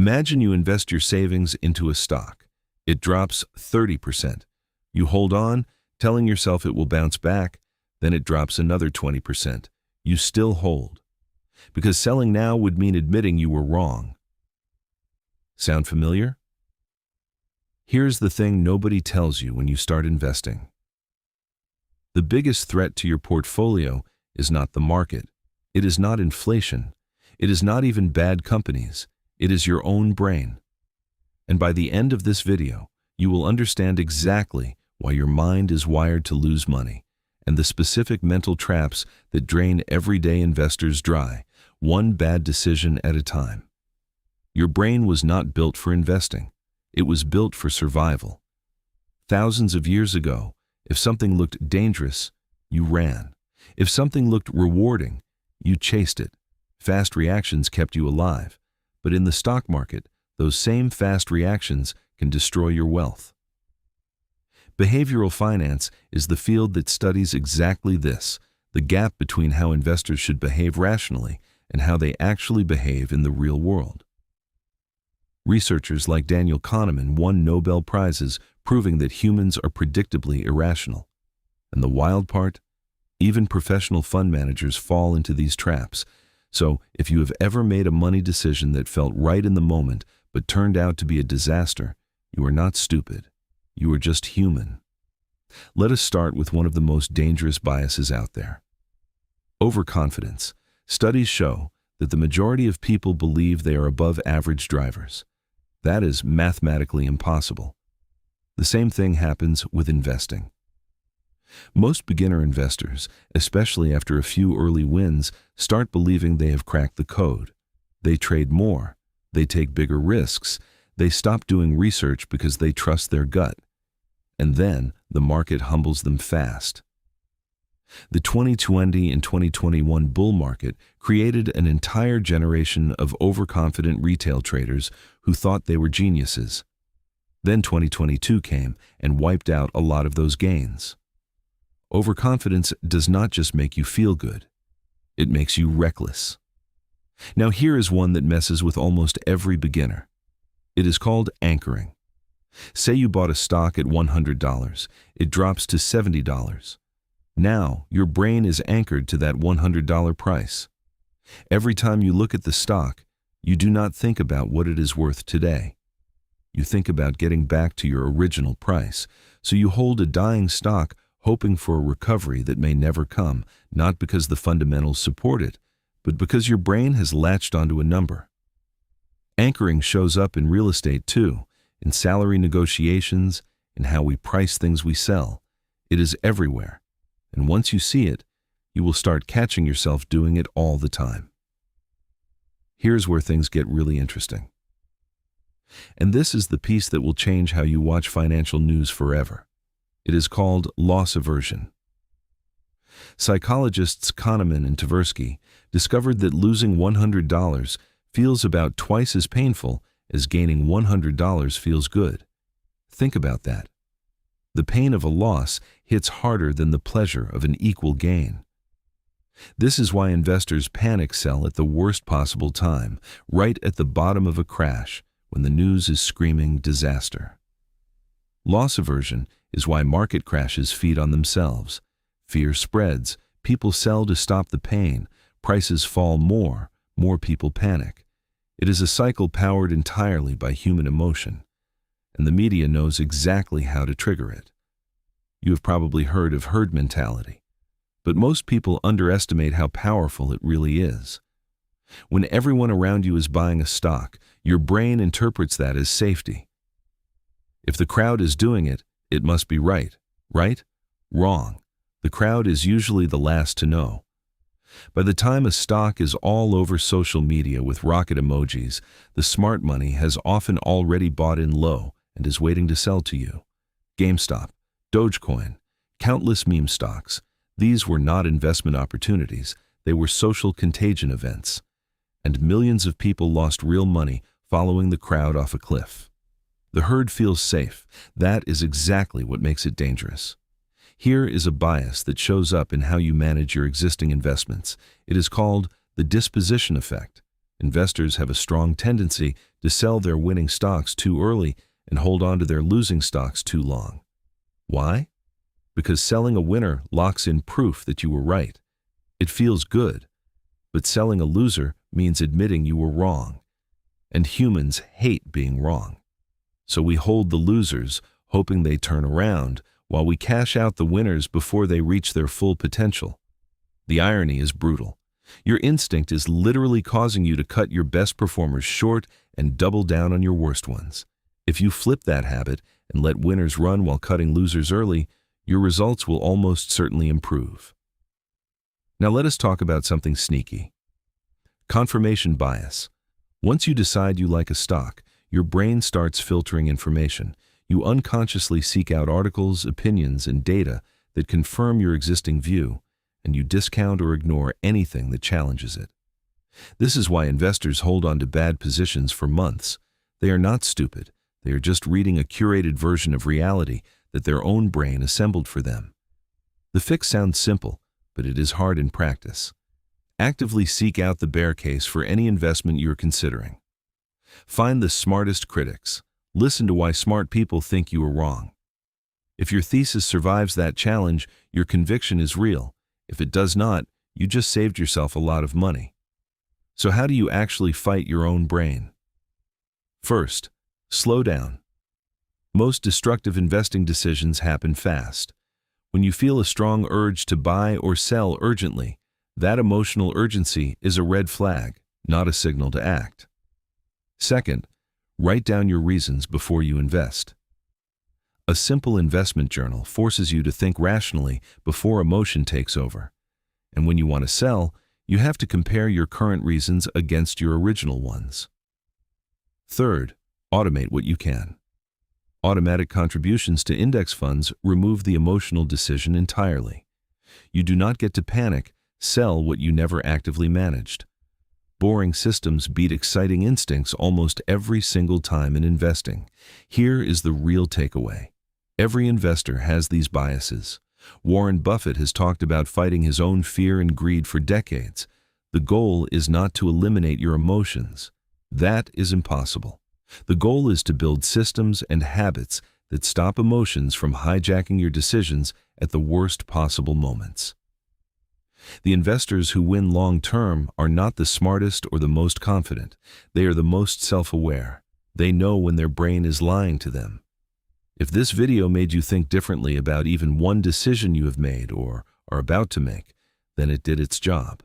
Imagine you invest your savings into a stock. It drops 30%. You hold on, telling yourself it will bounce back, then it drops another 20%. You still hold. Because selling now would mean admitting you were wrong. Sound familiar? Here's the thing nobody tells you when you start investing. The biggest threat to your portfolio is not the market. It is not inflation. It is not even bad companies. It is your own brain. And by the end of this video, you will understand exactly why your mind is wired to lose money and the specific mental traps that drain everyday investors dry, one bad decision at a time. Your brain was not built for investing. It was built for survival. Thousands of years ago, if something looked dangerous, you ran. If something looked rewarding, you chased it. Fast reactions kept you alive. But in the stock market, those same fast reactions can destroy your wealth. Behavioral finance is the field that studies exactly this, the gap between how investors should behave rationally and how they actually behave in the real world. Researchers like Daniel Kahneman won Nobel Prizes proving that humans are predictably irrational. And the wild part? Even professional fund managers fall into these traps. So, if you have ever made a money decision that felt right in the moment but turned out to be a disaster, you are not stupid. You are just human. Let us start with one of the most dangerous biases out there. Overconfidence. Studies show that the majority of people believe they are above average drivers. That is mathematically impossible. The same thing happens with investing. Most beginner investors, especially after a few early wins, start believing they have cracked the code. They trade more. They take bigger risks. They stop doing research because they trust their gut. And then the market humbles them fast. The 2020 and 2021 bull market created an entire generation of overconfident retail traders who thought they were geniuses. Then 2022 came and wiped out a lot of those gains. Overconfidence does not just make you feel good. It makes you reckless. Now here is one that messes with almost every beginner. It is called anchoring. Say you bought a stock at $100. It drops to $70. Now, your brain is anchored to that $100 price. Every time you look at the stock, you do not think about what it is worth today. You think about getting back to your original price, so you hold a dying stock hoping for a recovery that may never come, not because the fundamentals support it, but because your brain has latched onto a number. Anchoring shows up in real estate too, in salary negotiations, in how we price things we sell. It is everywhere. And once you see it, you will start catching yourself doing it all the time. Here's where things get really interesting. And this is the piece that will change how you watch financial news forever. It is called loss aversion. Psychologists Kahneman and Tversky discovered that losing $100 feels about twice as painful as gaining $100 feels good. Think about that. The pain of a loss hits harder than the pleasure of an equal gain. This is why investors panic sell at the worst possible time, right at the bottom of a crash, when the news is screaming disaster. Loss aversion is why market crashes feed on themselves. Fear spreads, people sell to stop the pain, prices fall more people panic. It is a cycle powered entirely by human emotion, and the media knows exactly how to trigger it. You have probably heard of herd mentality, but most people underestimate how powerful it really is. When everyone around you is buying a stock, your brain interprets that as safety. If the crowd is doing it, it must be right. Right? Wrong. The crowd is usually the last to know. By the time a stock is all over social media with rocket emojis, the smart money has often already bought in low and is waiting to sell to you. GameStop, Dogecoin, countless meme stocks. These were not investment opportunities. They were social contagion events. And millions of people lost real money following the crowd off a cliff. The herd feels safe. That is exactly what makes it dangerous. Here is a bias that shows up in how you manage your existing investments. It is called the disposition effect. Investors have a strong tendency to sell their winning stocks too early and hold on to their losing stocks too long. Why? Because selling a winner locks in proof that you were right. It feels good, but selling a loser means admitting you were wrong. And humans hate being wrong. So we hold the losers, hoping they turn around, while we cash out the winners before they reach their full potential. The irony is brutal. Your instinct is literally causing you to cut your best performers short and double down on your worst ones. If you flip that habit and let winners run while cutting losers early, your results will almost certainly improve. Now let us talk about something sneaky. Confirmation bias. Once you decide you like a stock, your brain starts filtering information. You unconsciously seek out articles, opinions, and data that confirm your existing view, and you discount or ignore anything that challenges it. This is why investors hold on to bad positions for months. They are not stupid. They are just reading a curated version of reality that their own brain assembled for them. The fix sounds simple, but it is hard in practice. Actively seek out the bear case for any investment you're considering. Find the smartest critics. Listen to why smart people think you are wrong. If your thesis survives that challenge, your conviction is real. If it does not, you just saved yourself a lot of money. So how do you actually fight your own brain? First, slow down. Most destructive investing decisions happen fast. When you feel a strong urge to buy or sell urgently, that emotional urgency is a red flag, not a signal to act. Second, write down your reasons before you invest. A simple investment journal forces you to think rationally before emotion takes over. And when you want to sell, you have to compare your current reasons against your original ones. Third, automate what you can. Automatic contributions to index funds remove the emotional decision entirely. You do not get to panic, sell what you never actively managed. Boring systems beat exciting instincts almost every single time in investing. Here is the real takeaway. Every investor has these biases. Warren Buffett has talked about fighting his own fear and greed for decades. The goal is not to eliminate your emotions. That is impossible. The goal is to build systems and habits that stop emotions from hijacking your decisions at the worst possible moments. The investors who win long-term are not the smartest or the most confident. They are the most self-aware. They know when their brain is lying to them. If this video made you think differently about even one decision you have made or are about to make, then it did its job.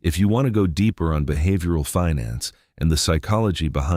If you want to go deeper on behavioral finance and the psychology behind